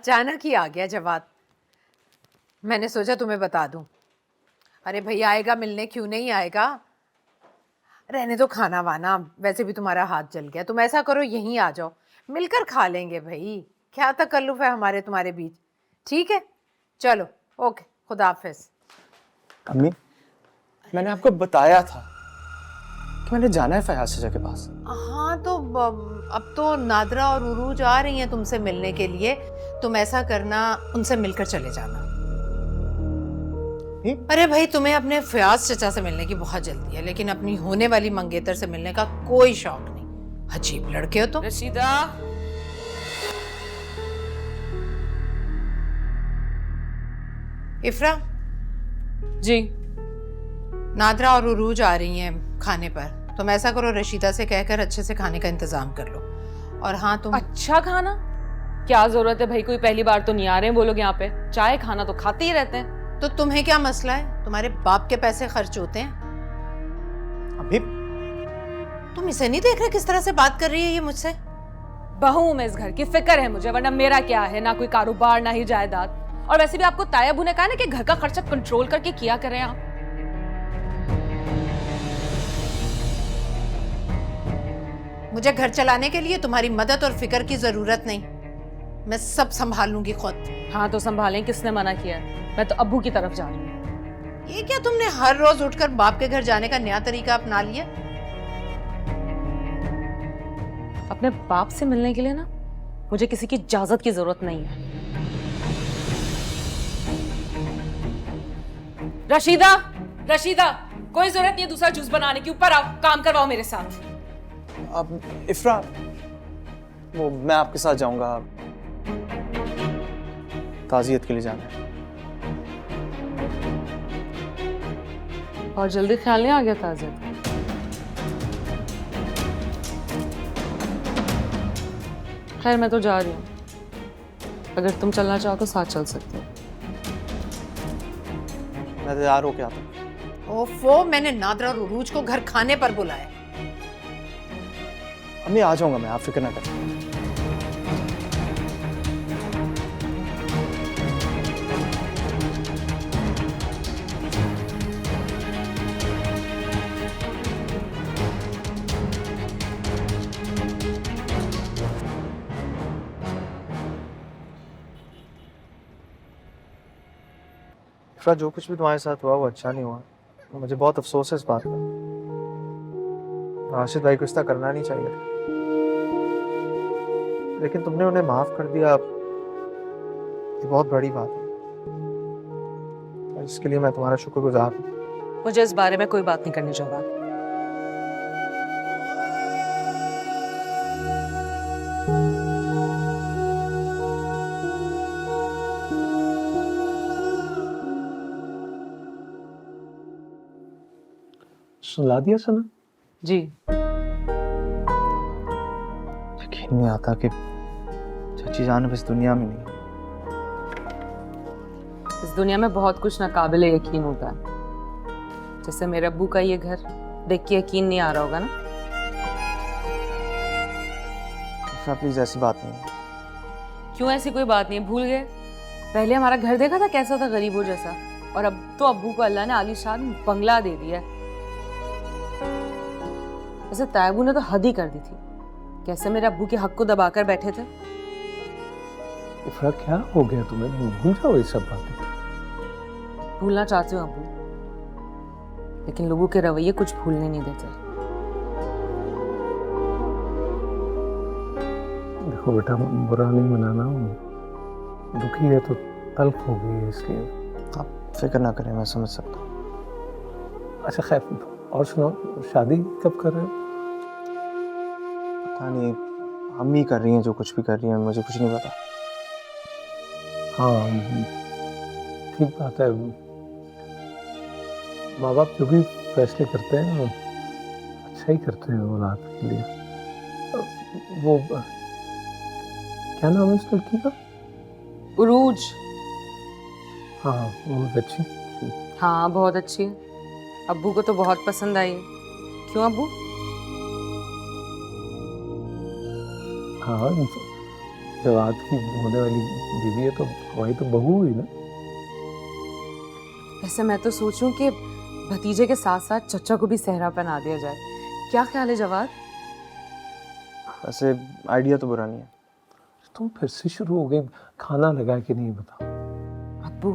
अचानक ही आ गया जवाब। मैंने सोचा तुम्हें बता दूं। अरे भैया आएगा मिलने, क्यों नहीं आएगा। रहने दो खाना वाना, वैसे भी तुम्हारा हाथ जल गया। तुम ऐसा करो यहीं आ जाओ, मिलकर खा लेंगे भाई। क्या तकल्लुफ है हमारे तुम्हारे बीच। ठीक है चलो, ओके, खुदा हाफिज। अम्मी, मैंने आपको बताया था कि मैंने जाना है फयाज चाचा के पास। हाँ तो अब तो नादरा और उरूज आ रही हैं तुमसे मिलने के लिए। तुम ऐसा करना, उनसे मिलकर चले जाना। अरे भाई, तुम्हें अपने फयाज चचा से मिलने की बहुत जल्दी है, लेकिन अपनी होने वाली मंगेतर से मिलने का कोई शौक नहीं। अजीब लड़के हो तुम। रशीदा, इफ्रा जी नादरा और उरूज आ रही हैं खाने पर। तुम ऐसा करो, रशीदा से कहकर अच्छे से खाने का इंतजाम कर लो। और हाँ तुम अच्छा खाना क्या जरूरत है भाई, कोई पहली बार तो नहीं आ रहे हैं वो लोग यहाँ पे। चाय खाना तो खाते ही रहते हैं। तो तुम्हें क्या मसला है, तुम्हारे बाप के पैसे खर्च होते हैं। अभी तुम इसे नहीं देख रहे किस तरह से बात कर रही है ये मुझसे। बहू हूं मैं इस घर की, फिक्र है मुझे, वरना मेरा क्या है, ना कोई कारोबार ना ही जायदाद। और वैसे भी आपको तायाबू ने कहा ना कि घर का खर्चा कंट्रोल करके किया करें आप। मुझे घर चलाने के लिए तुम्हारी मदद और फिक्र की जरूरत नहीं, मैं सब संभाल लूंगी खुद। हाँ तो संभालें, किसने मना किया है। मैं तो अब्बू की तरफ जा रही हूँ। ये क्या तुमने हर रोज उठकर बाप के घर जाने का नया तरीका अपना लिया। अपने बाप से मिलने के लिए ना मुझे किसी की इजाजत की जरूरत नहीं है। रशीदा, रशीदा, कोई जरूरत नहीं है दूसरा जूस बनाने की। ऊपर आओ, काम करवाओ मेरे साथ। अब इफ्रा, वो मैं आपके साथ जाऊंगा, ताजियत के लिए जाना है। और जल्दी ख्याल नहीं आ गया ताजियत। खैर मैं तो जा रही हूँ, अगर तुम चलना चाहो तो साथ चल सकते हो। मैं तैयार होके आता हूँ। ओफो, मैंने नादरा और उरूज को घर खाने पर बुलाया। अम्मी आ जाऊंगा मैं, आप फिक्र ना करें। इफ्रा, जो कुछ भी तुम्हारे साथ हुआ वो अच्छा नहीं हुआ। मुझे बहुत अफसोस है इस बात का। राशिद भाई को इसका करना नहीं चाहिए था, लेकिन तुमने उन्हें माफ कर दिया, ये बहुत बड़ी बात है। और इसके लिए मैं तुम्हारा शुक्रगुजार हूँ। मुझे इस बारे में कोई बात नहीं करनी चाहता। सुला दिया सना? जी। यकीन नहीं आता कि चाची जान अब इस दुनिया में नहीं। इस दुनिया में बहुत कुछ नाकाबिल यकीन होता है, जैसे मेरे अब्बू का ये घर देख के यकीन नहीं आ रहा होगा ना। प्लीज ऐसी बात नहीं है। क्यों ऐसी कोई बात नहीं, भूल गए? पहले हमारा घर देखा था कैसा था, गरीबों जैसा, और अब तो अब्बू को अल्लाह ने आलीशान बंगला दे दिया है। वैसे तायबू ने तो हद ही कर दी थी, कैसे मेरे अब्बू के हक को दबाकर बैठे थे। इफ्रा, क्या हो गया तुम्हें? भूल जाओ ये सब बातें। भूलना चाहती हूँ अब्बू, लेकिन लोगों के रवैये कुछ भूलने नहीं देते। देखो बेटा, बुरा नहीं मनाना, दुखी है तो तल्ख हो गई है, इसलिए आप फिक्र ना करें, मैं समझ सकता हूँ। अच्छा खैर, और सुनो, शादी कब कर रहे हो? पता नहीं, अम्मी कर रही हैं जो कुछ भी कर रही हैं, मुझे कुछ नहीं पता। हाँ ठीक बात है, माँ बाप जो भी फैसले करते हैं वो अच्छा ही करते हैं औलाद के लिए। वो क्या नाम है उस लड़की का? उरूज। हाँ बहुत अच्छी। हाँ बहुत अच्छी है, अब्बू को तो बहुत पसंद आई है। क्यों अब्बू? हाँ जवाद की होने वाली बीवी है तो वही तो बहू हुई ना। वैसे मैं तो सोचूं कि भतीजे के साथ साथ चचा को भी सेहरा पहना दिया जाए। क्या ख्याल है जवाद? वैसे आइडिया तो बुरा नहीं है। तुम फिर से शुरू हो गई, खाना लगा कि नहीं बताओ। अब्बू,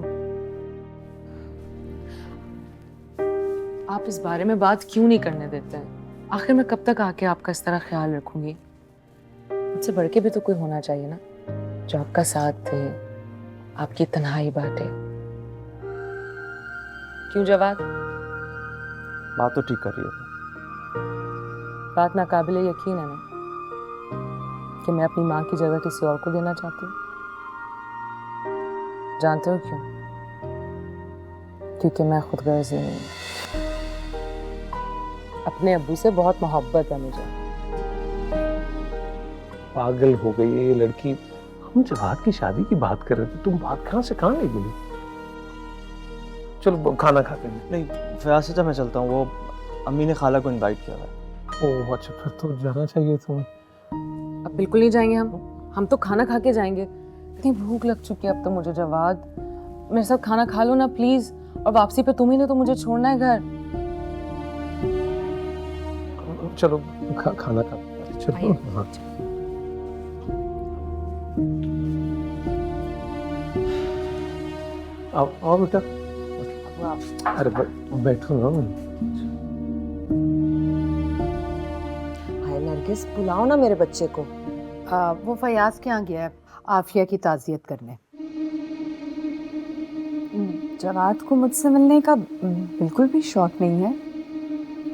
आप इस बारे में बात क्यों नहीं करने देते हैं? आखिर मैं कब तक आके आपका इस तरह ख्याल रखूंगी? मुझसे बढ़ के भी तो कोई होना चाहिए ना, जो आपका साथ दे, आपकी तन्हाई बांटे। क्यों जवाद? बात तो ठीक कर रही है। बात नाकाबिले यकीन है ना कि मैं अपनी माँ की जगह किसी और को देना चाहती हूँ। जानते हो क्यों? क्योंकि मैं खुद गर्ज़ी नहीं हूँ। अपने अब्बू से बहुत मोहब्बत है मुझे। पागल हो गई है ये लड़की। हम जवाद की शादी की बात कर रहे थे, तुम बात कहाँ से कहाँ ले गई? चलो खाना खाते हैं। नहीं फयाज चाचा, मैं चलता हूँ। वो अम्मी ने खाला को इनवाइट किया है। ओह अच्छा, फिर तो जाना चाहिए तुम्हें। अब बिल्कुल नहीं जाएंगे हम तो खाना खा के जाएंगे। इतनी भूख लग चुकी है अब तो मुझे। जवाद, मेरे साथ खाना खा लो ना प्लीज। और वापसी पे तुम ही ने तो मुझे छोड़ना है घर। चलो खाना खा चलो। आइए। हाँ। आओ बेटा। अरे बैठो ना। हाय नरगिस, बुलाओ ना मेरे बच्चे को। वो फयाज के यहाँ गया है आफिया की ताज़ियत करने। जवाद को मुझसे मिलने का बिल्कुल भी शौक नहीं है।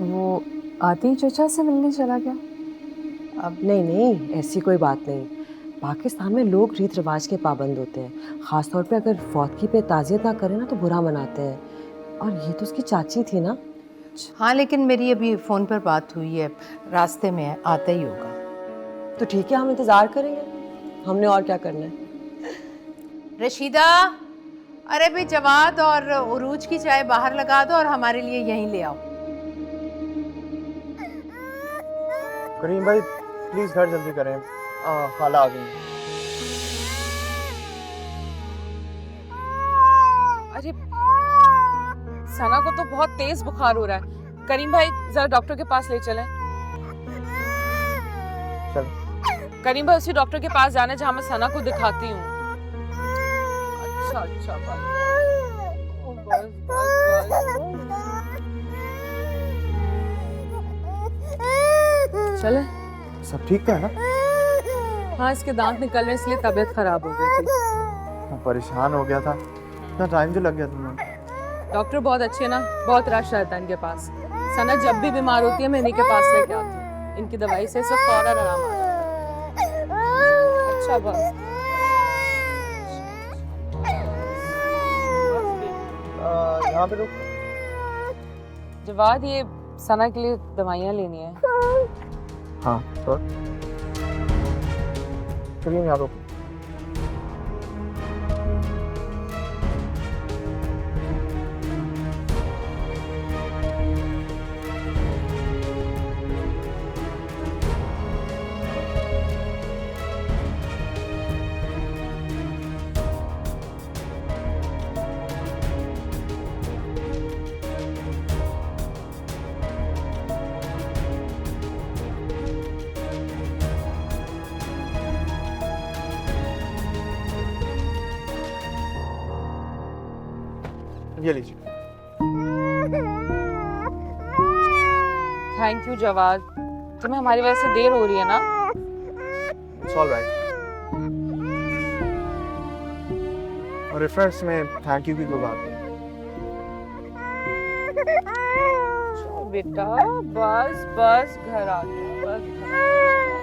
वो आते ही चचा से मिलने चला गया। अब नहीं, ऐसी कोई बात नहीं। पाकिस्तान में लोग रीत रिवाज के पाबंद होते हैं। ख़ास तौर पे अगर फौतगी पे ताज़ियत ना करें ना तो बुरा मनाते हैं। और ये तो उसकी चाची थी ना। हाँ, लेकिन मेरी अभी फ़ोन पर बात हुई है, रास्ते में है, आता ही होगा। तो ठीक है, हम इंतज़ार करेंगे। हमने और क्या करना है। रशीदा, अरे भाई जवाद और उरूज की चाय बाहर लगा दो और हमारे लिए यहीं ले आओ। करीम भाई प्लीज घर जल्दी करें, खाला आ गई। अरे सना को तो बहुत तेज बुखार हो रहा है। करीम भाई जरा डॉक्टर के पास ले चलें। चल। करीम भाई उसी डॉक्टर के पास जाना है जहाँ मैं सना को दिखाती हूँ। अच्छा भाई। चले। सब ठीक था ना? हाँ, इसके दांत निकल रहे इसलिए तबीयत खराब हो गई थी। मैं परेशान हो गया था, इतना टाइम जो लग गया तुम्हें। डॉक्टर बहुत अच्छे ना, बहुत रश रहता है इनके पास। सना जब भी बीमार होती है मैं इन्हीं के पास लेके आती हूँ। इनकी दवाई से सब फौरन आराम आ जाता है। अच्छा बस। यहाँ पे रुक। जवाद, ये सना के लिए दवाइयाँ लेनी है। हाँ तो करीम यहाँ रुक। ये लीजिए। Thank you Jawad. तुम्हें हमारी वजह से देर हो रही है ना? It's all right. और रेफरेंस में थैंक यू की कोई बात नहीं। बेटा बस बस घर आ गया, बस घर आ गया।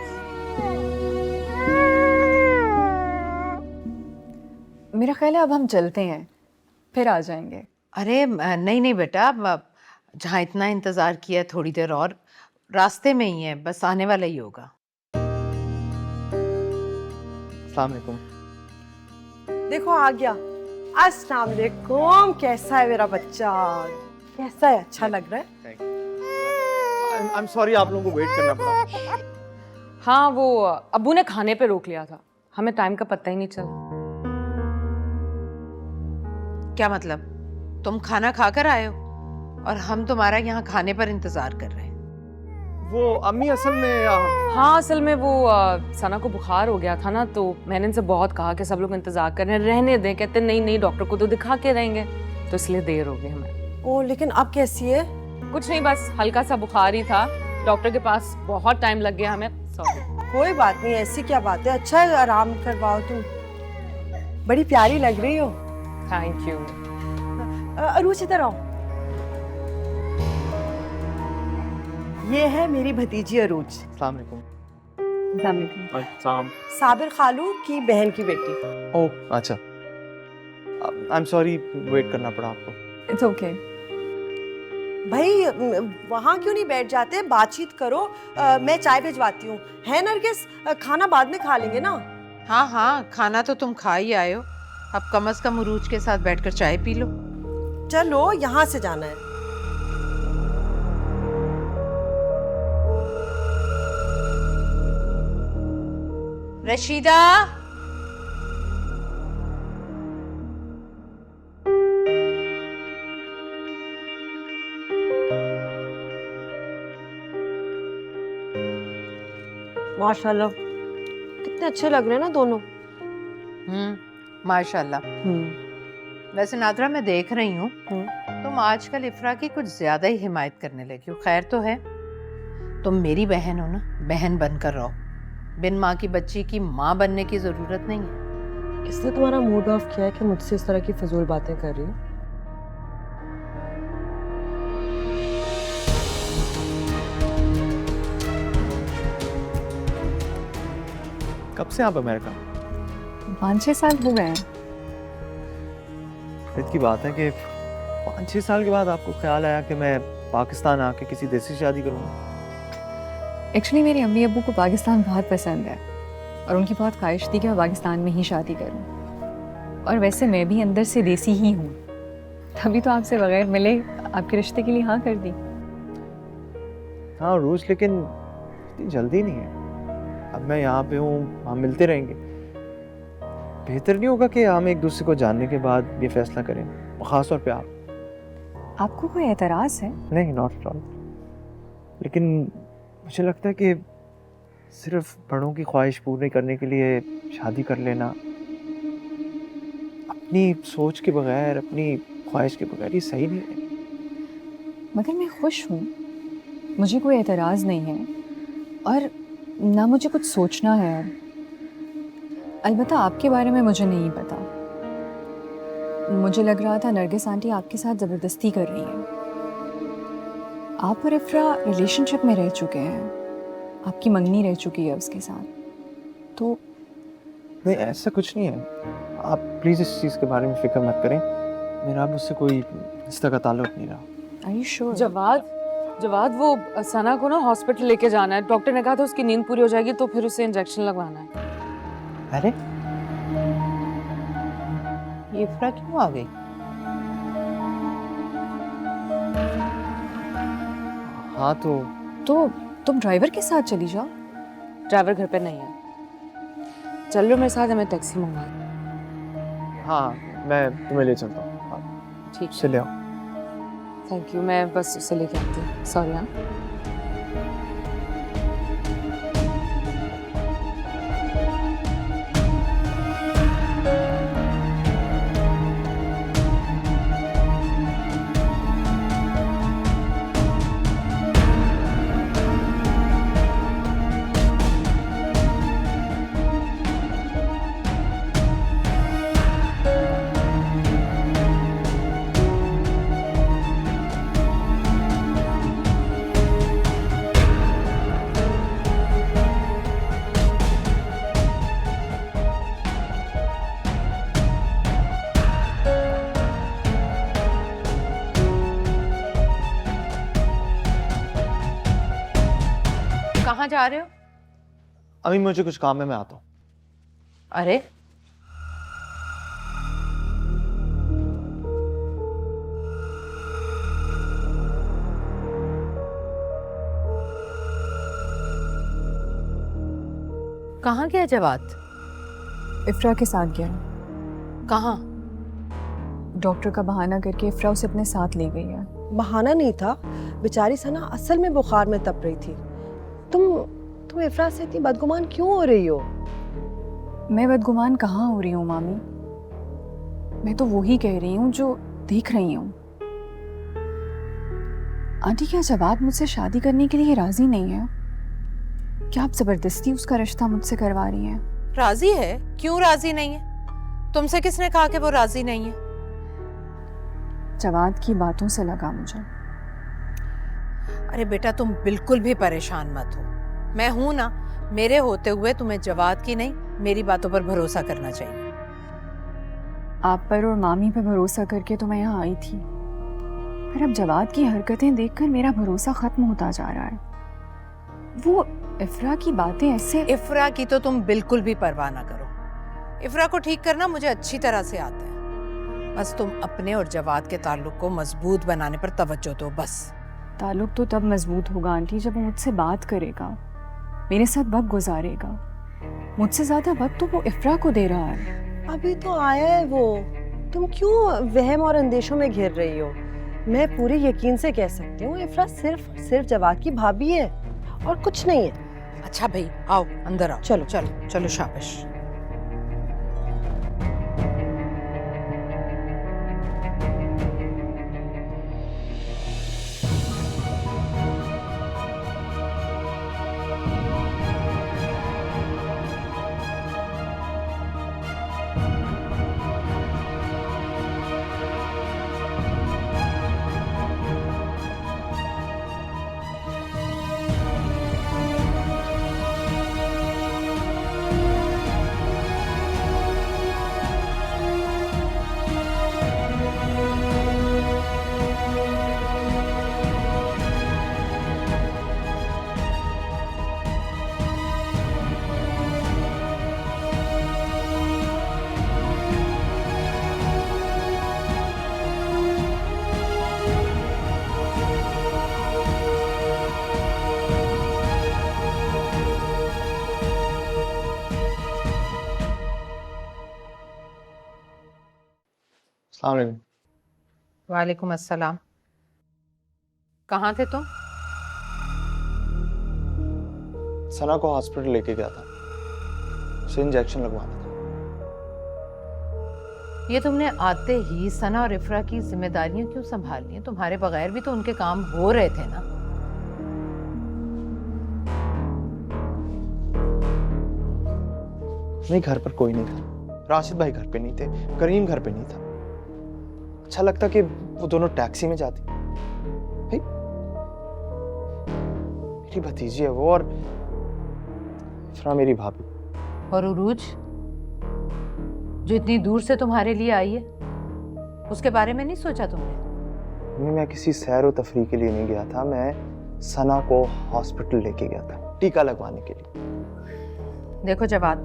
मेरा ख्याल है अब हम चलते हैं, फिर आ जाएंगे। अरे नहीं बेटा, अब जहाँ इतना इंतज़ार किया थोड़ी देर और, रास्ते में ही है, बस आने वाला ही होगा। अस्सलाम वालेकुम। देखो आ गया। अस्सलाम वालेकुम। कैसा है मेरा बच्चा? कैसा है? अच्छा लग रहा है? I'm sorry आप लोगों को वेट करना पड़ा। हाँ, वो अब्बू ने खाने पे रोक लिया था। हमें टाइम का पता ही नहीं चला। क्या मतलब? तुम खाना खाकर आए हो और हम तुम्हारा यहाँ खाने पर इंतजार कर रहे हैं। वो अम्मी असल में हाँ, असल में वो सना को बुखार हो गया था ना, तो मैंने इनसे बहुत कहा कि सब लोग इंतजार कर रहे हैं, रहने दें। कहते नहीं नहीं, डॉक्टर को तो दिखा के रहेंगे, तो इसलिए देर हो गई हमें। ओ लेकिन अब कैसी है? कुछ नहीं, बस हल्का सा बुखार ही था। डॉक्टर के पास बहुत टाइम लग गया हमें, सॉरी। कोई बात नहीं, ऐसी क्या बात है, अच्छा है आराम करवाओ तुम। बड़ी प्यारी लग रही हो। Thank you. अरूज इधर आओ। ये है मेरी भतीजी अरूज, अस्सलाम वालेकुम। साबिर खालू की बहन की बेटी। ओह अच्छा, आई एम सॉरी वेट करना पड़ा आपको। It's okay. भाई वहाँ क्यों नहीं बैठ जाते, बातचीत करो। मैं चाय भिजवाती हूँ, है नरगिस? खाना बाद में खा लेंगे ना। हाँ हाँ, खाना तो तुम खा ही आए हो, अब कम से कम उरूज के साथ बैठकर चाय पी लो। चलो यहाँ से जाना है। रशीदा, माशाल्लाह कितने अच्छे लग रहे हैं ना दोनों। माशाल्लाह। वैसे नादरा, मैं देख रही हूँ तुम आजकल इफ्रा की कुछ ज्यादा ही हिमायत करने लगी हो। खैर तो है, तुम मेरी बहन हो ना, बहन बनकर रहो। बिन माँ की बच्ची की माँ बनने की जरूरत नहीं है। किसने तुम्हारा मूड ऑफ किया है कि मुझसे इस तरह की फजूल बातें कर रही हो? कब से आप अमेरिका? 5-6 साल हो गए हैं। फिर की बात है कि 5-6 साल के बाद आपको ख्याल आया कि मैं पाकिस्तान आके किसी देसी शादी करूँगा। एक्चुअली मेरे अम्मी अब्बू को पाकिस्तान बहुत पसंद है और उनकी बहुत ख्वाहिश थी कि मैं पाकिस्तान में ही शादी करूं। और वैसे मैं भी अंदर से देसी ही हूँ, तभी तो आपसे बगैर मिले आपके रिश्ते के लिए हाँ कर दी। हाँ रोज, लेकिन इतनी जल्दी नहीं है। अब मैं यहाँ पे हूँ, हम मिलते रहेंगे। बेहतर नहीं होगा कि हम एक दूसरे को जानने के बाद ये फैसला करें, खास तौर पे आप? आपको कोई एतराज़ है? नहीं, नॉट एट ऑल। लेकिन मुझे लगता है कि सिर्फ बड़ों की ख्वाहिश पूरी करने के लिए शादी कर लेना, अपनी सोच के बगैर, अपनी ख्वाहिश के बगैर, ये सही नहीं है। मगर मैं खुश हूँ, मुझे कोई एतराज़ नहीं है और ना मुझे कुछ सोचना है। अलबत्ता आपके बारे में मुझे नहीं पता। मुझे लग रहा था नरगिस आंटी आपके साथ ज़बरदस्ती कर रही है। आप और इफ्रा रिलेशनशिप में रह चुके हैं, आपकी मंगनी रह चुकी है उसके साथ, तो नहीं, ऐसा कुछ नहीं है। आप प्लीज़ इस चीज़ के बारे में फिक्र मत करें। मेरा अब उससे कोई इस तरह का ताल्लुक नहीं रहा। Are you sure? जवाद, वो सना को ना हॉस्पिटल लेके जाना है। डॉक्टर ने कहा था उसकी नींद पूरी हो जाएगी तो फिर उसे इंजेक्शन लगवाना है। अरे ये इफ्रा क्यों आ गई? हाँ तो तुम ड्राइवर के साथ चली जाओ। ड्राइवर घर पे नहीं है। चल लो मेरे साथ, हमें टैक्सी मंगवा। हाँ, मैं तुम्हें ले चलता हूँ। हाँ, ठीक से ले आओ। थैंक यू, मैं बस उसे लेके आती हूँ। सॉरी। हाँ, कहाँ जा रहे हो? अभी मुझे कुछ काम है, मैं आता हूँ। अरे कहाँ गया जवाद? इफ्रा के साथ गया। कहाँ? डॉक्टर का बहाना करके इफ्रा उसे अपने साथ ले गई है। बहाना नहीं था, बेचारी सना असल में बुखार में तप रही थी। तुम इफ्रा से इतनी बदगुमान क्यों हो रही हो? मैं बदगुमान कहाँ हो रही हूँ मामी, मैं तो वही कह रही हूँ जो देख रही हूँ। आंटी, क्या जवाब मुझसे शादी करने के लिए राजी नहीं है? क्या आप जबरदस्ती उसका रिश्ता मुझसे करवा रही हैं? राजी है? क्यों राजी नहीं है? तुमसे किसने कहा कि वो राजी नहीं है? जवाद की बातों से लगा मुझे। अरे बेटा, तुम बिल्कुल भी परेशान मत हो, मैं हूं ना। मेरे होते हुए तुम्हें जवाद की नहीं, मेरी बातों पर भरोसा करना चाहिए। आप पर और मामी पर भरोसा करके तो मैं यहाँ आई थी, पर अब जवाद की हरकतें देखकर मेरा भरोसा खत्म होता जा रहा है। वो इफ्रा की बातें ऐसे। इफ्रा की तो तुम बिल्कुल भी परवाह ना करो। इफ्रा को ठीक करना मुझे अच्छी तरह से आता है। बस तुम अपने और जवाद के ताल्लुक को मजबूत बनाने पर तवज्जो दो, बस। ताल्लुक तो तब मजबूत होगा आंटी जब वो मुझसे बात करेगा, मेरे साथ वक्त गुजारेगा। मुझसे ज्यादा वक्त तो वो इफ्रा को दे रहा है। अभी तो आया है वो, तुम क्यों वहम और अंदेशों में घिर रही हो? मैं पूरे यकीन से कह सकती हूँ इफ्रा सिर्फ जवाद की भाभी है और कुछ नहीं है। अच्छा भाई, आओ अंदर आओ। चलो। चलो चलो, शाबाश। अस्सलाम वालेकुम। वालेकुम अस्सलाम। कहाँ थे तुम? सना को हॉस्पिटल लेके गया था, उसे इंजेक्शन लगवाना था। ये तुमने आते ही सना और इफ्रा की जिम्मेदारियां क्यों संभाल ली हैं? तुम्हारे बगैर भी तो उनके काम हो रहे थे ना। नहीं, घर पर कोई नहीं था। राशिद भाई घर पे नहीं थे, करीम घर पे नहीं था। अच्छा लगता कि वो दोनों टैक्सी में जाती। भाई, मेरी भतीजी है वो, और इफ्रा मेरी भाभी। और उरूज जो इतनी दूर से तुम्हारे लिए आई है, उसके बारे में नहीं सोचा तुमने? मैं किसी सैर व तफरीह के लिए नहीं गया था, मैं सना को हॉस्पिटल लेके गया था टीका लगवाने के लिए। देखो जवाद,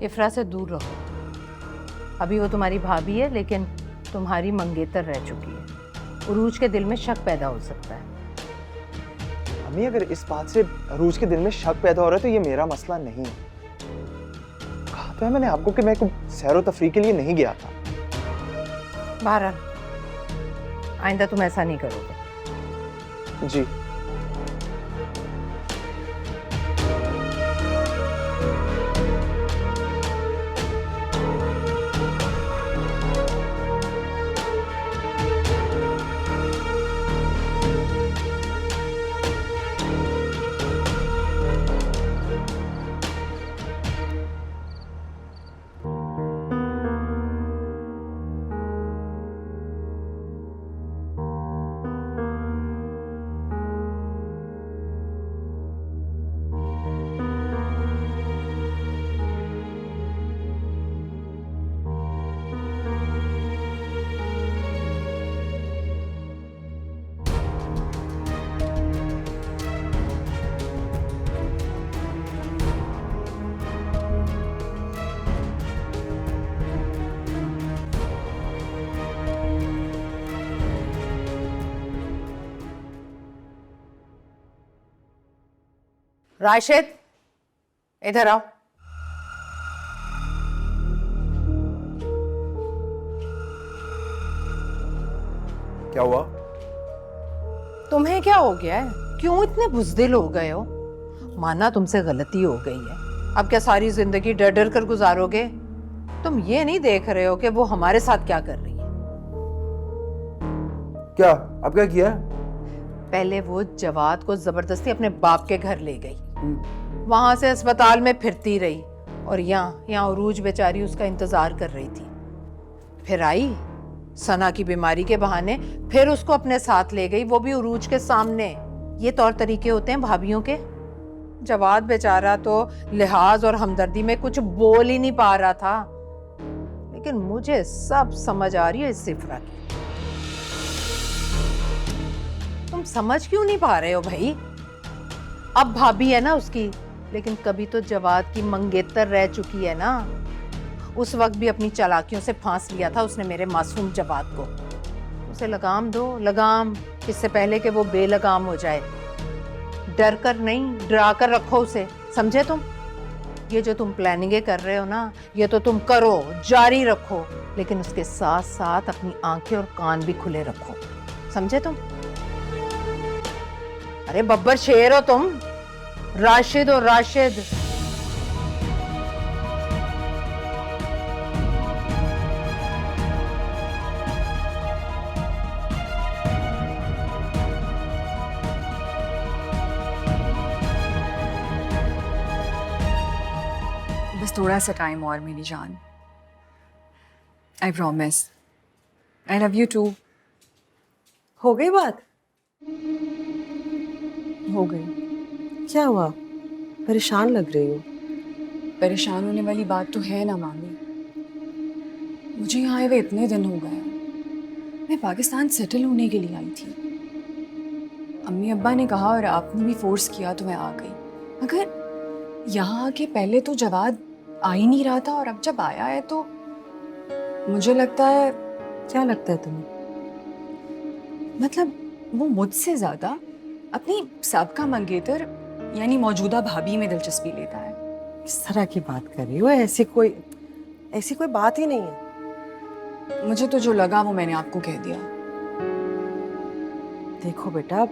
इफ्रा से दूर रहो। अभी वो तुम्हारी भाभी है, लेकिन तुम्हारी मंगेतर रह चुकी है। उरूज के दिल में शक पैदा हो सकता है। अम्मी, अगर इस बात से अरूज के दिल में शक पैदा हो रहा है तो ये मेरा मसला नहीं है। कहा तो है मैंने आपको कि मैं सैर व तफरीह के लिए नहीं गया था। बहरहाल, आइंदा तुम ऐसा नहीं करोगे। जी। राशिद, इधर आओ। क्या हुआ? तुम्हें क्या हो गया है? क्यों इतने बुज़दिल हो गए हो? माना तुमसे गलती हो गई है, अब क्या सारी जिंदगी डर डर कर गुजारोगे? तुम ये नहीं देख रहे हो कि वो हमारे साथ क्या कर रही है? क्या? अब क्या किया है? पहले वो जवाद को जबरदस्ती अपने बाप के घर ले गई, वहां से अस्पताल में फिरती रही, और यहाँ उरूज बेचारी उसका इंतजार कर रही थी। फिर आई सना की बीमारी के बहाने, फिर उसको अपने साथ ले गई, वो भी उरूज के सामने। ये तौर तरीके होते हैं भाभीयों के? जवाद बेचारा तो लिहाज और हमदर्दी में कुछ बोल ही नहीं पा रहा था, लेकिन मुझे सब समझ आ रही है इस सिफरा की। तुम समझ क्यों नहीं पा रहे हो भाई? अब भाभी है ना उसकी, लेकिन कभी तो जवाद की मंगेतर रह चुकी है ना। उस वक्त भी अपनी चालाकियों से फांस लिया था उसने मेरे मासूम जवाद को। उसे लगाम दो, लगाम, इससे पहले कि वो बेलगाम हो जाए। डर कर नहीं, डरा कर रखो उसे, समझे तुम? ये जो तुम प्लानिंगें कर रहे हो ना, ये तो तुम करो, जारी रखो, लेकिन उसके साथ साथ अपनी आंखें और कान भी खुले रखो, समझे तुम? अरे बब्बर शेर हो तुम, राशिद और राशिद। बस थोड़ा सा टाइम और मेरी जान। I promise. I love you too. हो गई बात? हो गई। क्या हुआ? परेशान लग रही हो। परेशान होने वाली बात तो है ना मामी। मुझे यहाँ आए हुए इतने दिन हो गए। मैं पाकिस्तान सेटल होने के लिए आई थी। अम्मी अब्बा ने कहा और आपने भी फोर्स किया तो मैं आ गई। मगर यहाँ आके पहले तो जवाद आ ही नहीं रहा था, और अब जब आया है तो मुझे लगता है, क्या लगता है तुम्हें? मतलब वो मुझसे ज्यादा अपनी साबका मंगेतर यानी मौजूदा भाभी में दिलचस्पी लेता है। किस तरह की बात कर रही हो? ऐसी कोई बात ही नहीं है। मुझे तो जो लगा वो मैंने आपको कह दिया। देखो बेटा,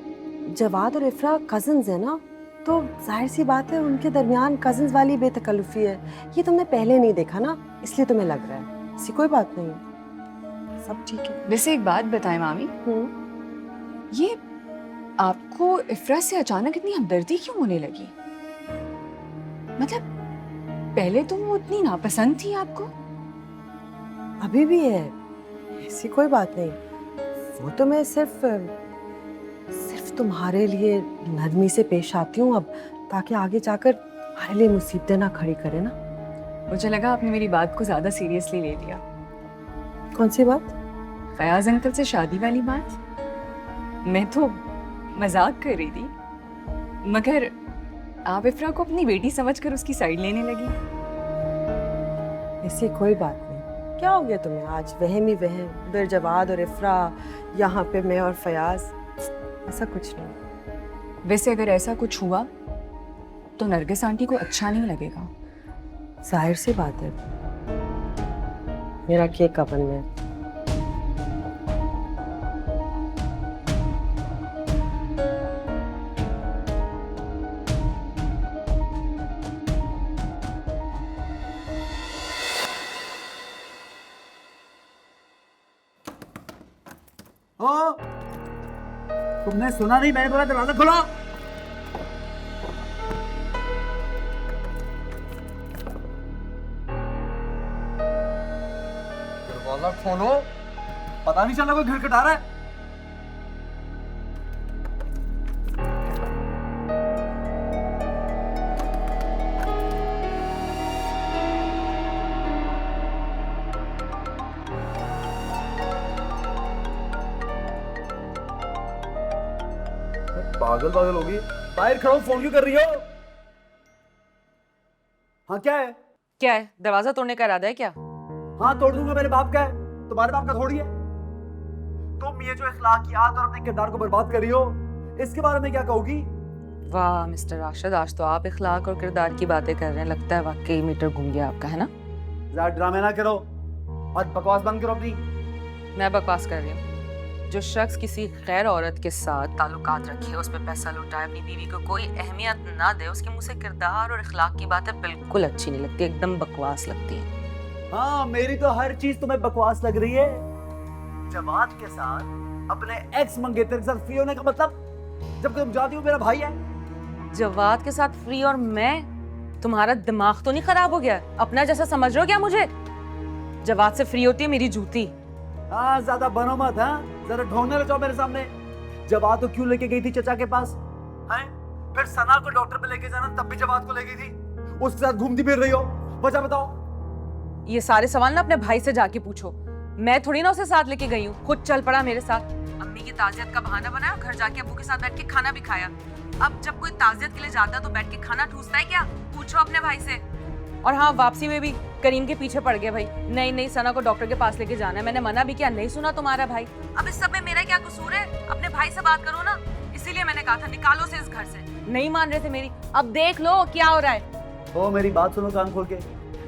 जवाद और इफ्रा कजिन्स है ना, तो जाहिर सी बात है उनके दरमियान कजिन्स वाली बेतकल्लुफी है। ये तुमने पहले नहीं देखा ना, इसलिए तुम्हें लग रहा है। ऐसी कोई बात नहीं है, सब ठीक है। वैसे एक बात बताएं मामी, ये आपको इफ्रा से अचानक इतनी हमदर्दी क्यों होने लगी? मतलब पहले तो वो इतनी नापसंद थी आपको। अभी भी है, ऐसी कोई बात नहीं। वो तो मैं सिर्फ तुम्हारे लिए नरमी से पेश आती हूँ अब, ताकि आगे जाकर हमारे लिए मुसीबतें ना खड़ी करे ना। मुझे लगा आपने मेरी बात को ज्यादा सीरियसली ले लिया। कौन सी बात? फयाज अंकल से शादी वाली बात। मैं तो मजाक कर रही थी, मगर आप इफ्रा को अपनी बेटी समझकर उसकी साइड लेने लगी। ऐसी कोई बात नहीं। क्या हो गया तुम्हें आज? वहम ही वहम, उधर जवाद और इफ्रा, यहाँ पे मैं और फयाज। ऐसा कुछ नहीं। वैसे अगर ऐसा कुछ हुआ तो नरगिस आंटी को अच्छा नहीं लगेगा। जाहिर सी बात है। मेरा केक कवन में। ओ, तुमने सुना नहीं? मैंने बोला दरवाजा खोलो। दरवाजा खोलो। पता नहीं चला कोई घर खटा रहा है। पागल पागल होगी। बाहर खड़ा हूं, फोन क्यों कर रही हो? हाँ क्या है? क्या है? दरवाजा तोड़ने का इरादा है क्या? हाँ तोड़ दूंगा। मेरे बाप का है, तुम्हारे बाप का थोड़ी है। तुम ये जो इखलाकियात और अपने किरदार को बर्बाद कर रही हो, इसके बारे में क्या कहोगी? वाह मिस्टर राशिद, आज तो आप इखलाक और किरदार की बातें कर रहे हैं। लगता है वाकई मीटर घूम गया आपका, है ना? ज्यादा ड्रामे ना करो और बकवास बंद करो अपनी। मैं बकवास कर रही हूँ। जो शख्स किसी गैर औरत के साथ ताल्लुकात रखे, उस पर पैसा लुटाए, अपनी बीवी को कोई अहमियत ना दे, उसके मुंह से किरदार और इखलाक की बातें बिल्कुल अच्छी नहीं लगती, एकदम बकवास लगती है। हाँ, मेरी तो हर चीज तुम्हें बकवास लग रही है। जवाद के साथ अपने एक्स मंगेतर के साथ फ्री होने का मतलब, जब तुम जानती हो मेरा भाई है। जवाद के साथ फ्री और मैं? तुम्हारा दिमाग तो नहीं खराब हो गया? अपना जैसा समझ रहे हो क्या मुझे? जवाद से फ्री होती है मेरी जूती। हाँ, ज्यादा बनो मत। हाँ, जरा ढोंगने लग जाओ मेरे सामने। जवाद तो क्यों लेके गई थी चचा के पास? हैं? फिर सना को डॉक्टर पे लेके जाना, तब भी जवाद को ले गई थी। उसके साथ घूमती फिर रही हो, वजह बताओ। ये सारे सवाल ना अपने भाई से जाके पूछो। मैं थोड़ी ना उसे साथ लेके गई हूँ, खुद चल पड़ा मेरे साथ। अम्मी की ताजियत का बहाना बनाया, घर जाके अब्बू के साथ बैठ के खाना भी खाया। अब जब कोई ताजियत के लिए जाता है तो बैठ के खाना ठूसता है क्या? पूछो अपने भाई से। और हाँ, वापसी में भी करीम के पीछे पड़ गए भाई। नहीं नहीं, सना को डॉक्टर के पास लेके जाना है। मैंने मना भी किया, नहीं सुना तुम्हारा भाई। अब इस सब में मेरा क्या कसूर है? अपने भाई से बात करो ना। इसीलिए मैंने कहा था निकालो से इस घर से। नहीं मान रहे थे मेरी। अब देख लो क्या हो रहा है। ओ, मेरी बात सुनो कान खोल के।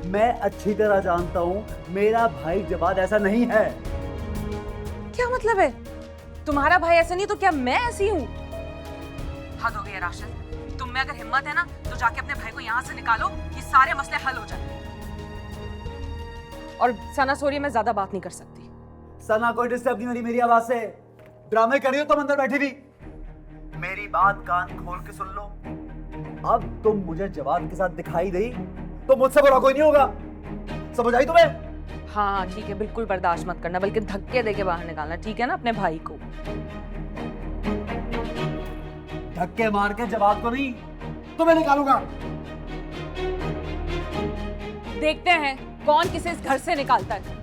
मैं अच्छी तरह जानता हूँ मेरा भाई जवाद ऐसा नहीं है। क्या मतलब है? तुम्हारा भाई ऐसा नहीं तो क्या मैं ऐसी हूँ? हद हो गई है राशिद। तुम में अगर हिम्मत है ना तो जाके अपने भाई को यहाँ से निकालो, ये सारे मसले हल हो जाए। और सना सॉरी, मैं ज्यादा बात नहीं कर सकती। सना कोई डिस्टर्ब नहीं हो रही मेरी आवाज से। ड्रामे कर रही हो तुम अंदर बैठी भी। मेरी बात कान खोल के सुन लो। अब तुम मुझे जवाद के साथ दिखाई दी तो मुझसे बुरा कोई नहीं होगा। समझ आई तुम्हें? हाँ ठीक है, बिल्कुल बर्दाश्त मत करना, बल्कि धक्के देके बाहर निकालना, ठीक है ना, अपने भाई को। धक्के मार के जवाब को नहीं, तुम्हें निकालूंगा। देखते हैं कौन किसे इस घर से निकालता है।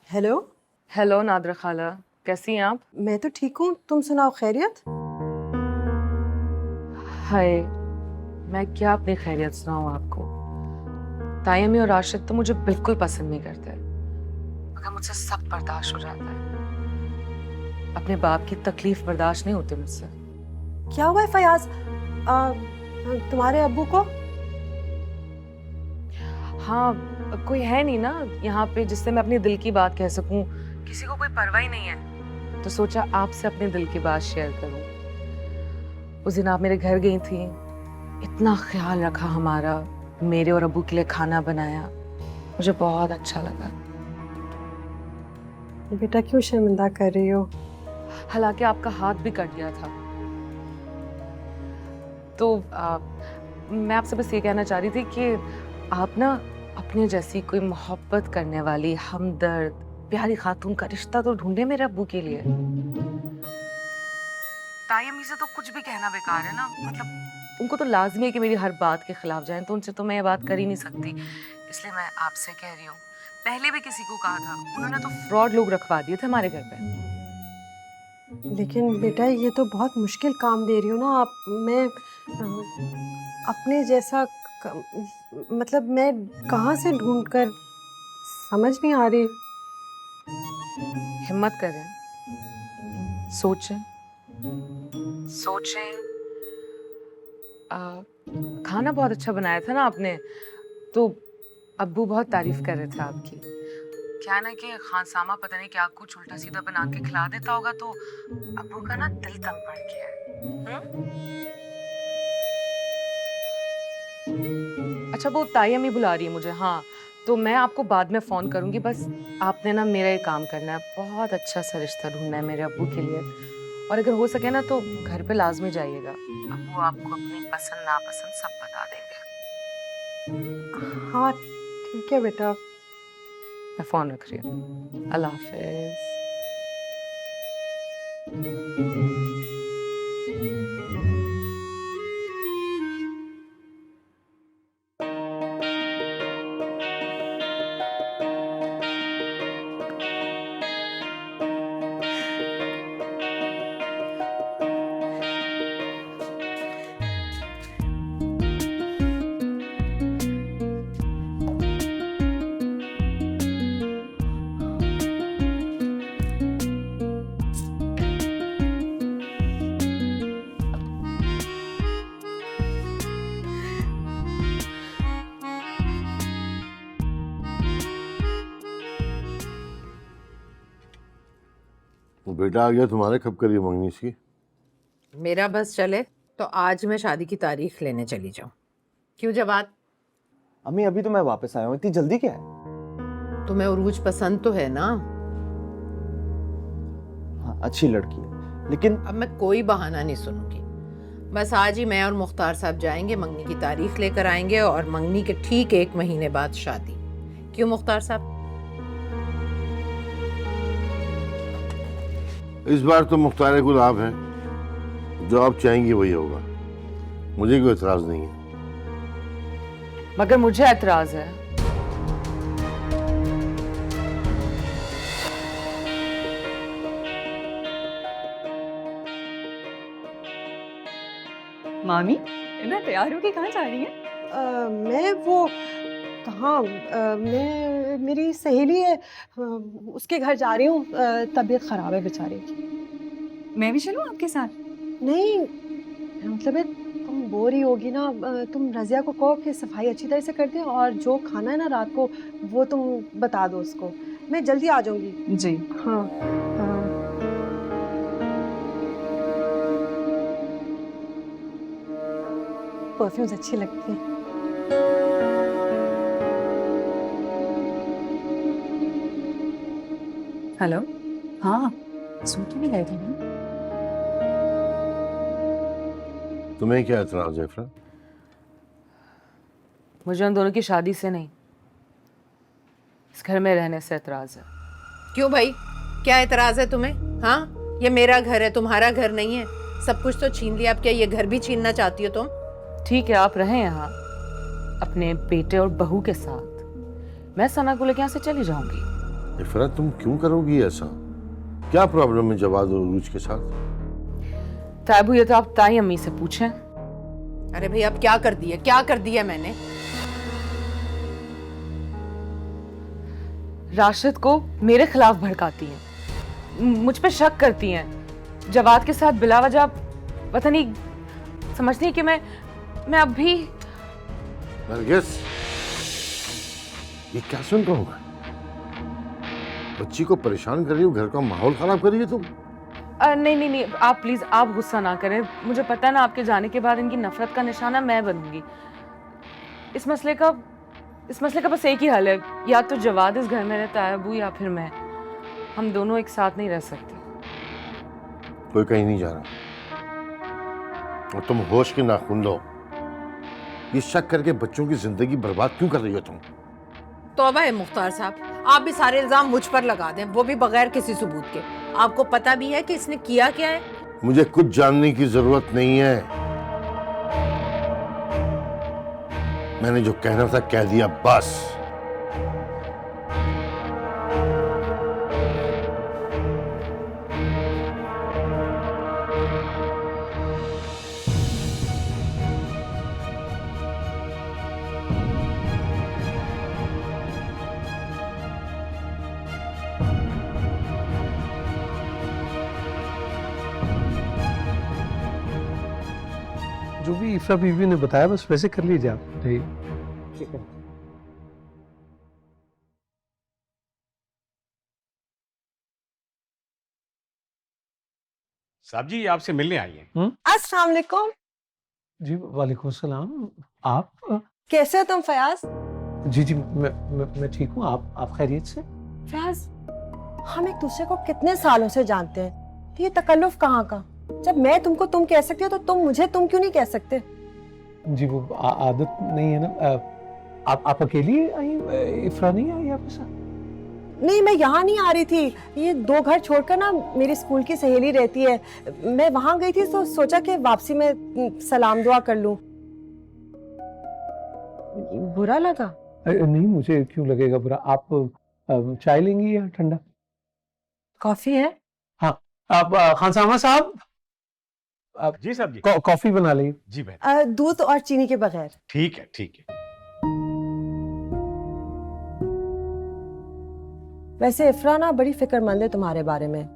हेलो। हेलो नादरा खाला, कैसी हैं आप? मैं तो ठीक हूँ, तुम सुनाओ, खैरियत? हाय, मैं क्या अपनी खैरियत सुनाऊं आपको। तायमी और राशिद तो मुझे बिल्कुल पसंद नहीं करते, मगर मुझसे सब बर्दाश्त हो जाता है। अपने बाप की तकलीफ बर्दाश्त नहीं होती मुझसे। क्या हुआ है फयाज? तुम्हारे अब्बू को? हाँ, कोई है नहीं ना यहाँ पे जिससे मैं अपने दिल की बात कह सकूं। किसी को कोई परवाह ही नहीं है, तो सोचा आपसे अपने दिल की बात शेयर करूं। उस दिन आप मेरे घर गई थी, इतना ख्याल रखा हमारा, मेरे और अब्बू के लिए खाना बनाया, मुझे बहुत अच्छा लगा। बेटा क्यों शर्मिंदा कर रही हो? हालांकि आपका हाथ भी कट गया था। तो मैं आपसे बस ये कहना चाह रही थी कि आप ना अपने जैसी कोई मोहब्बत करने वाली, हमदर्द, प्यारी खातून का रिश्ता तो ढूंढे मेरे अब्बू के लिए। ताई अम्मी से तो कुछ भी कहना बेकार है ना, मतलब उनको तो लाजमी है कि मेरी हर बात के खिलाफ जाएं, तो उनसे तो मैं ये बात कर ही नहीं सकती। इसलिए मैं आपसे कह रही हूँ। पहले भी किसी को कहा था, उन्होंने तो फ्रॉड लोग रखवा दिए थे हमारे घर पे। लेकिन बेटा ये तो बहुत मुश्किल काम दे रही हो ना आप। मैं अपने जैसा मतलब मैं कहाँ से ढूंढ कर, समझ नहीं आ रही। हिम्मत करें, सोचें सोचें। खाना बहुत अच्छा बनाया था ना आपने, तो अब्बू बहुत तारीफ कर रहे थे आपकी। क्या ना कि खानसामा पता नहीं क्या कुछ उल्टा सीधा बना के खिला देता होगा, तो अब्बू का ना दिल तंग पड़ गया है। अच्छा, वो ताई अम्मी बुला रही है मुझे। हाँ, तो मैं आपको बाद में फ़ोन करूँगी। बस आपने ना मेरा ये काम करना है, बहुत अच्छा सा रिश्ता ढूंढना है मेरे अब्बू के लिए। और अगर हो सके ना तो घर पे लाजमी जाइएगा, अब्बू आपको अपनी पसंद नापसंद सब बता देंगे। हाँ ठीक है बेटा। मैं फ़ोन रख रही हूँ। अल्लाह हाफिज़। बेटा आ गया तुम्हारे, कब करिए मंगनी इसकी? मेरा बस चले तो आज मैं शादी की तारीख लेने चली जाऊं। क्यों जवाद, अम्मी अभी तो मैं वापस आया हूँ, इतनी जल्दी क्या है? तुम्हें उरूज पसंद तो है ना? हाँ अच्छी लड़की है, लेकिन अब मैं कोई बहाना नहीं सुनूंगी। बस आज ही मैं और मुख्तार साहब जाएंगे, मंगनी की तारीख लेकर आएंगे और मंगनी के ठीक 1 महीने बाद शादी। क्यों मुख्तार साहब? इस बार तो मुख्तार गुल आप हैं, जो आप चाहेंगी वही होगा, मुझे कोई एतराज नहीं है। मगर मुझे एतराज है। मामी इतना तैयार होके कहाँ जा रही है? मैं वो कहाँ मैं मेरी सहेली है उसके घर जा रही हूँ। तबीयत खराब है बेचारे की। मैं भी चलूँ आपके साथ? नहीं मतलब है तुम बोर ही होगी ना। तुम रज़िया को कहो कि सफाई अच्छी तरह से कर दे और जो खाना है ना रात को वो तुम बता दो उसको। मैं जल्दी आ जाऊंगी। जी। हाँ हाँ। परफ्यूम्स अच्छी लगती हैं। हेलो। हाँ सुन तो नहीं रहे थे ना? तुम्हें क्या एतराज है इफ़रात? मुझे उन दोनों की शादी से नहीं, इस घर में रहने से एतराज है। क्यों भाई, क्या एतराज है तुम्हें? हाँ, ये मेरा घर है, तुम्हारा घर नहीं है। सब कुछ तो छीन लिया, अब क्या ये घर भी छीनना चाहती हो तुम? ठीक है, आप रहें यहाँ अपने बेटे और बहू के साथ। मैं सना को लेकर यहाँ से चली जाऊंगी। इफ़रात तुम क्यों करोगी ऐसा? क्या प्रॉब्लम है जवाद और उरूज के साथ? तायबू ये तो आप ताई अम्मी से पूछें। अरे भाई अब क्या कर दिया, क्या कर दिया मैंने? राशिद को मेरे खिलाफ भड़काती हैं, मुझ पे शक करती हैं। जवाद के साथ बिलावजह पता नहीं समझती हैं कि मैं अब भी। नरगिस, ये क्या सुन रहा हूँ? बच्ची को परेशान कर रही हो, घर का माहौल खराब कर रही है तुम। नहीं नहीं नहीं, आप प्लीज आप गुस्सा ना करें। मुझे पता है ना आपके जाने के बाद इनकी नफरत का निशाना मैं बनूंगी। इस मसले का बस एक ही हल है, या तो जवाद इस घर में रहता है अबू, या फिर मैं। हम दोनों एक साथ नहीं रह सकते। कोई कहीं नहीं जा रहा और तुम होश के नाखून लो। ये शक करके बच्चों की जिंदगी बर्बाद क्यों कर रही हो तुम? तौबा है मुख्तार साहब, आप भी सारे इल्जाम मुझ पर लगा दें, वो भी बगैर किसी सबूत के। आपको पता भी है कि इसने किया क्या है? मुझे कुछ जानने की जरूरत नहीं है। मैंने जो कहना था कह दिया, बस। जो भी इफ्रा बीवी ने बताया बस वैसे कर लीजिए आप। ठीक है। साहब जी आपसे मिलने आई हैं। अस्सलाम वालेकुम। जी वालेकुम सलाम। आप कैसे हो तुम फयाज? जी जी मैं ठीक हूँ। आप खैरियत से? फयाज, हम एक दूसरे को कितने सालों से जानते हैं, तो ये तकल्लुफ कहाँ का? जब मैं तुमको तुम कह सकती हो तो तुम मुझे तुम क्यों नहीं कह सकते? जी वो आदत नहीं है ना। आप अकेली आई? इफ्रा नहीं आई आपके साथ? नहीं, मैं यहाँ नहीं आ रही थी। ये 2 घर छोड़कर ना मेरी स्कूल की सहेली रहती है, मैं वहां गई थी तो सोचा कि वापसी में सलाम दुआ कर लूं। बुरा लगा? नहीं, मुझे क्यों लगेगा बुरा। आप चाय लेंगी या ठंडा? कॉफी है? हाँ। आप खानसामा साहब, आप जी साहब जी। कॉफी बना लीजिए। जी बेहतर। दूध और चीनी के बगैर। ठीक है ठीक है। वैसे इफ्रा ना बड़ी फिक्रमंद है तुम्हारे बारे में,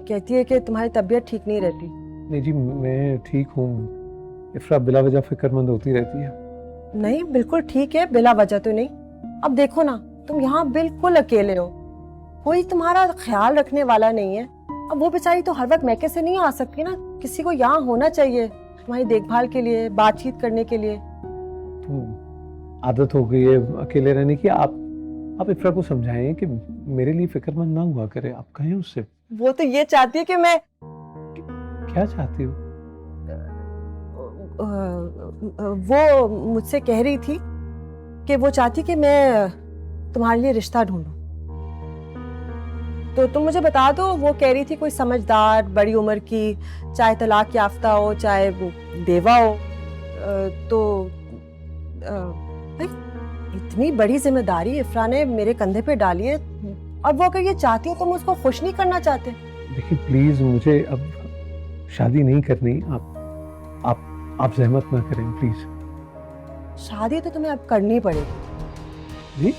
कहती है कि तुम्हारी तबीयत ठीक नहीं रहती। नहीं जी, मैं ठीक हूँ। इफ्रा बिला वजह फिक्रमंद होती रहती है। नहीं, बिल्कुल ठीक है, बिला वजह तो नहीं। अब देखो ना, तुम यहाँ बिल्कुल अकेले हो, कोई तुम्हारा ख्याल रखने वाला नहीं है। अब अब वो बेचारी तो हर वक्त मैके से नहीं आ सकती ना, किसी को यहाँ होना चाहिए तुम्हारी देखभाल के लिए, बातचीत करने के लिए। तो आदत हो गई है अकेले रहने की। आप इफ्रा को समझाएं कि मेरे लिए फिक्रमंद ना हुआ करे। आप कहें उससे। वो तो ये चाहती है कि मैं क्या चाहती हो? वो मुझसे कह रही थी कि वो चाहती कि मैं तुम्हारे लिए रिश्ता ढूंढूं। तो तुम मुझे बता दो, वो कह रही थी कोई समझदार, बड़ी उम्र की, चाहे तलाक याफ्ता हो चाहे बेवा हो। तो भाई इतनी बड़ी जिम्मेदारी इफ्रा ने मेरे कंधे पे डाली है, और वो अगर ये चाहती हो तो मैं उसको खुश नहीं करना चाहते। देखिए प्लीज, मुझे अब शादी नहीं करनी। आप जहमत ना करें प्लीज। शादी तो तुम्हें अब करनी पड़ेगी। जी